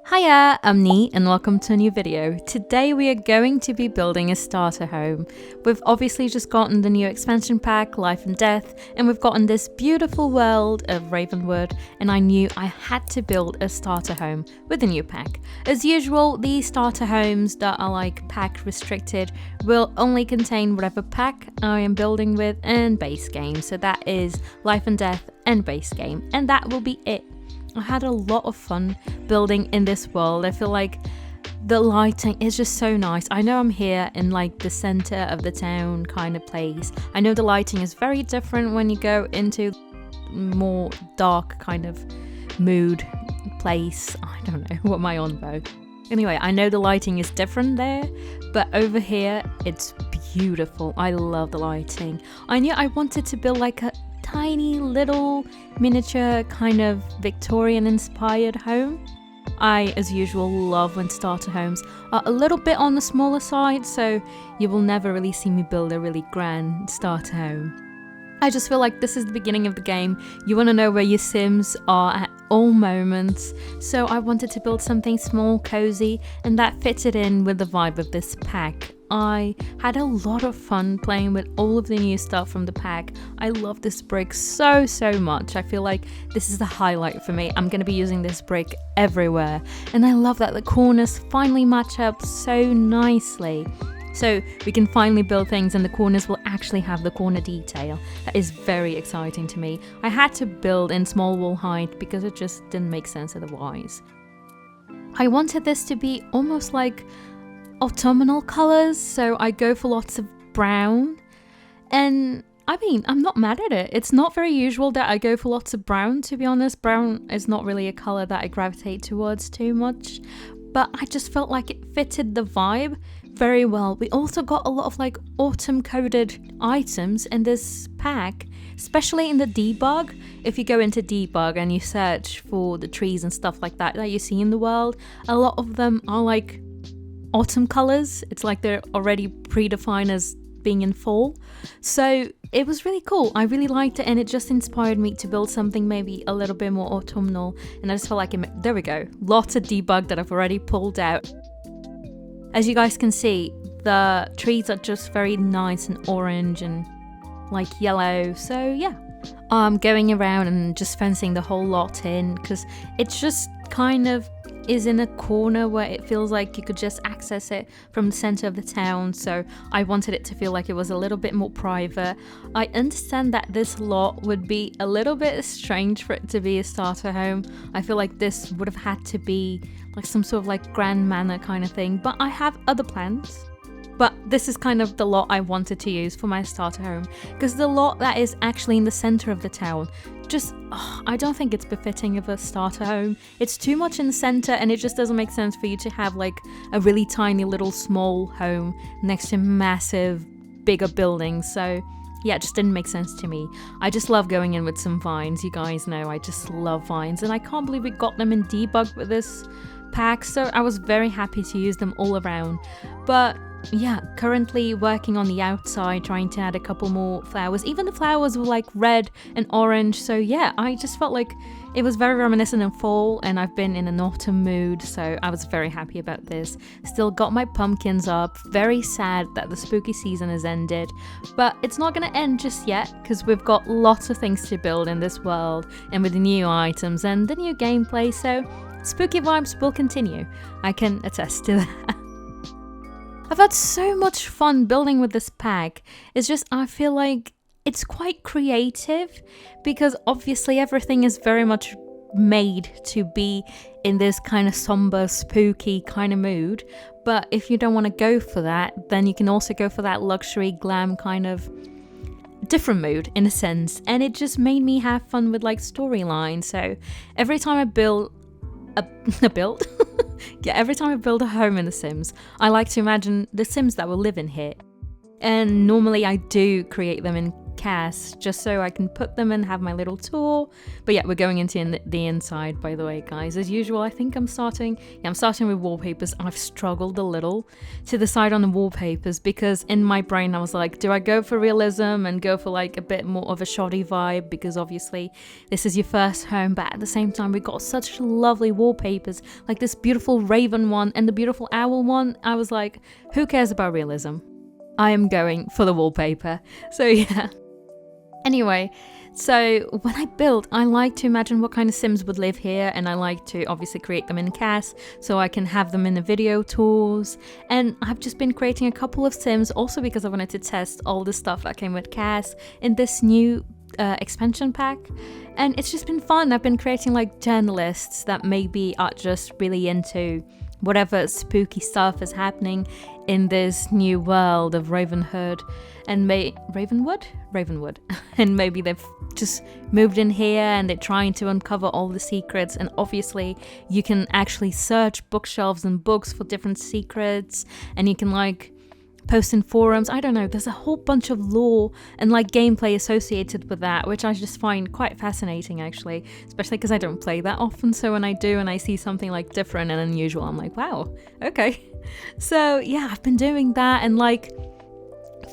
Hiya, I'm Nee and welcome to a new video. Today we are going to be building a starter home. We've obviously just gotten the new expansion pack, Life and Death, and we've gotten this beautiful world of Ravenwood, and I knew I had to build a starter home with the new pack. As usual, the starter homes that are like pack restricted will only contain whatever pack I am building with and base game. So that is Life and Death and base game, and that will be it. I had a lot of fun building in this world. I feel like the lighting is just so nice. I know I'm here in like the center of the town kind of place. I know the lighting is very different when you go into more dark kind of mood place. I don't know, what am I on about? Anyway, I know the lighting is different there, but over here it's beautiful. I love the lighting. I knew I wanted to build like a tiny little miniature kind of Victorian inspired home. I, as usual, love when starter homes are a little bit on the smaller side, so you will never really see me build a really grand starter home. I just feel like this is the beginning of the game. You want to know where your Sims are at all moments, so I wanted to build something small, cozy, and that fitted in with the vibe of this pack. I had a lot of fun playing with all of the new stuff from the pack. I love this brick so much. I feel like this is the highlight for me. I'm going to be using this brick everywhere, and I love that the corners finally match up so nicely. So we can finally build things and the corners will actually have the corner detail. That is very exciting to me. I had to build in small wall height because it just didn't make sense otherwise. I wanted this to be almost like autumnal colors, so I go for lots of brown. And I mean, I'm not mad at it. It's not very usual that I go for lots of brown, to be honest. Brown is not really a color that I gravitate towards too much, but I just felt like it fitted the vibe very well. We also got a lot of like autumn coded items in this pack, especially in the debug. If you go into debug and you search for the trees and stuff like that you see in the world, a lot of them are like autumn colors. It's like they're already predefined as being in fall. So it was really cool. I really liked it, and it just inspired me to build something maybe a little bit more autumnal, and I just felt like there we go. Lots of debug that I've already pulled out. As you guys can see, the trees are just very nice and orange and like yellow. So yeah, I'm going around and just fencing the whole lot in because it's just kind of is in a corner where it feels like you could just access it from the center of the town, so I wanted it to feel like it was a little bit more private. I understand that this lot would be a little bit strange for it to be a starter home. I feel like this would have had to be like some sort of like grand manor kind of thing, but I have other plans. But this is kind of the lot I wanted to use for my starter home, because the lot that is actually in the center of the town, I don't think it's befitting of a starter home. It's too much in the center, and it just doesn't make sense for you to have like a really tiny little small home next to massive bigger buildings. So yeah, it just didn't make sense to me. I just love going in with some vines. You guys know I just love vines, and I can't believe we got them in debug with this pack, so I was very happy to use them all around. But yeah, currently working on the outside, trying to add a couple more flowers. Even the flowers were like red and orange, so yeah, I just felt like it was very reminiscent of fall, and I've been in an autumn mood, so I was very happy about this. Still got my pumpkins up. Very sad that the spooky season has ended, but it's not going to end just yet because we've got lots of things to build in this world, and with the new items and the new gameplay, so spooky vibes will continue. I can attest to that. I've had so much fun building with this pack. It's just, I feel like it's quite creative because obviously everything is very much made to be in this kind of somber, spooky kind of mood. But if you don't want to go for that, then you can also go for that luxury, glam kind of different mood in a sense. And it just made me have fun with like storyline. So every time I build every time I build a home in The Sims, I like to imagine the Sims that will live in here. And normally I do create them in casts just so I can put them and have my little tour. But yeah, we're going into the inside, by the way, guys. As usual, I think I'm starting with wallpapers. I've struggled a little to decide on the wallpapers because in my brain I was like, do I go for realism and go for like a bit more of a shoddy vibe, because obviously this is your first home, but at the same time we got such lovely wallpapers, like this beautiful raven one and the beautiful owl one. I was like, who cares about realism? I am going for the wallpaper. So yeah. Anyway, so when I build, I like to imagine what kind of Sims would live here, and I like to obviously create them in CAS so I can have them in the video tours. And I've just been creating a couple of Sims also because I wanted to test all the stuff that came with CAS in this new expansion pack, and it's just been fun. I've been creating like journalists that maybe are just really into whatever spooky stuff is happening in this new world of Ravenwood, and Ravenwood, and maybe they've just moved in here and they're trying to uncover all the secrets. And obviously you can actually search bookshelves and books for different secrets, and you can like post in forums. I don't know, there's a whole bunch of lore and like gameplay associated with that, which I just find quite fascinating actually, especially because I don't play that often. So when I do and I see something like different and unusual, I'm like, wow, okay. So yeah, I've been doing that, and like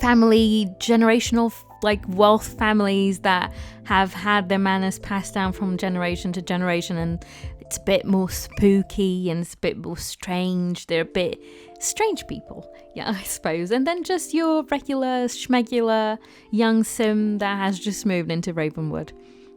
family, generational like wealth families that have had their manners passed down from generation to generation, and it's a bit more spooky and it's a bit more strange. They're a bit strange people, yeah, I suppose. And then just your regular schmegular young sim that has just moved into Ravenwood.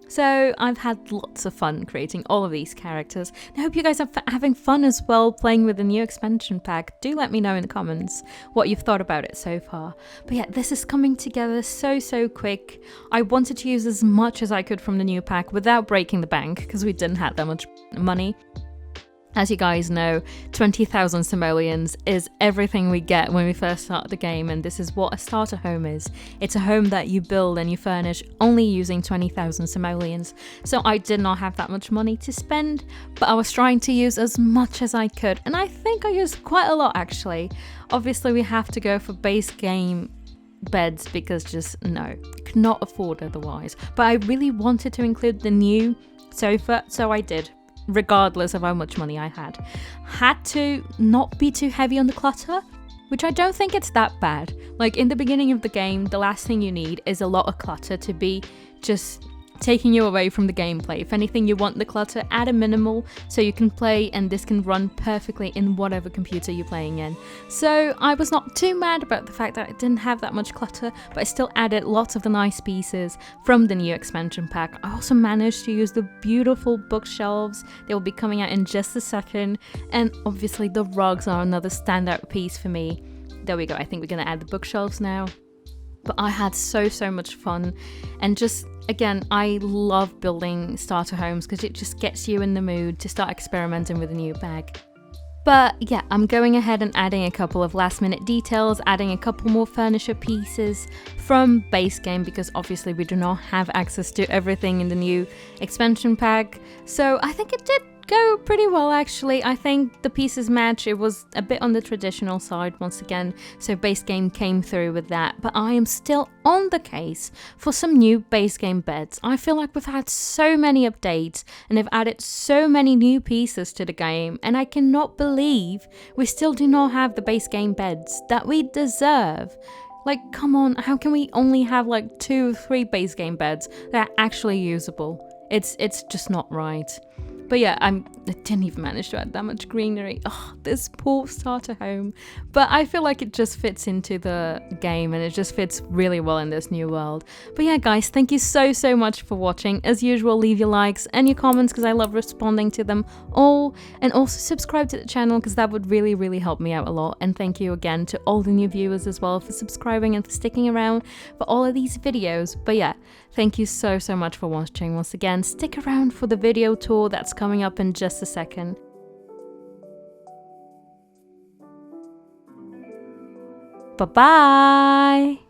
So I've had lots of fun creating all of these characters. I hope you guys are having fun as well playing with the new expansion pack. Do let me know in the comments what you've thought about it so far. But yeah, this is coming together so quick. I wanted to use as much as I could from the new pack without breaking the bank, because we didn't have that much money. As you guys know, 20,000 simoleons is everything we get when we first start the game, and this is what a starter home is. It's a home that you build and you furnish only using 20,000 simoleons. So I did not have that much money to spend, but I was trying to use as much as I could, and I think I used quite a lot actually. Obviously we have to go for base game beds because just no, could not afford otherwise. But I really wanted to include the new sofa, so I did. Regardless of how much money I had to not be too heavy on the clutter, which I don't think it's that bad. Like in the beginning of the game, the last thing you need is a lot of clutter to be just taking you away from the gameplay. If anything, you want the clutter at a minimal so you can play, and this can run perfectly in whatever computer you're playing in. So I was not too mad about the fact that I didn't have that much clutter, but I still added lots of the nice pieces from the new expansion pack. I also managed to use the beautiful bookshelves. They will be coming out in just a second, and obviously the rugs are another standout piece for me. There we go, I think we're gonna add the bookshelves now. But I had so much fun, and just again, I love building starter homes because it just gets you in the mood to start experimenting with a new bag. But yeah, I'm going ahead and adding a couple of last minute details, adding a couple more furniture pieces from base game, because obviously we do not have access to everything in the new expansion pack. So I think it did go pretty well actually. I think the pieces match. It was a bit on the traditional side once again, so base game came through with that, but I am still on the case for some new base game beds. I feel like we've had so many updates and they've added so many new pieces to the game, and I cannot believe we still do not have the base game beds that we deserve. Like, come on, how can we only have like 2 or 3 base game beds that are actually usable? It's just not right. But yeah, I didn't even manage to add that much greenery. Oh, this poor starter home. But I feel like it just fits into the game, and it just fits really well in this new world. But yeah, guys, thank you so much for watching. As usual, leave your likes and your comments because I love responding to them all. And also subscribe to the channel because that would really help me out a lot. And thank you again to all the new viewers as well for subscribing and for sticking around for all of these videos. But yeah, thank you so much for watching. Once again, stick around for the video tour that's coming up in just a second. Bye-bye!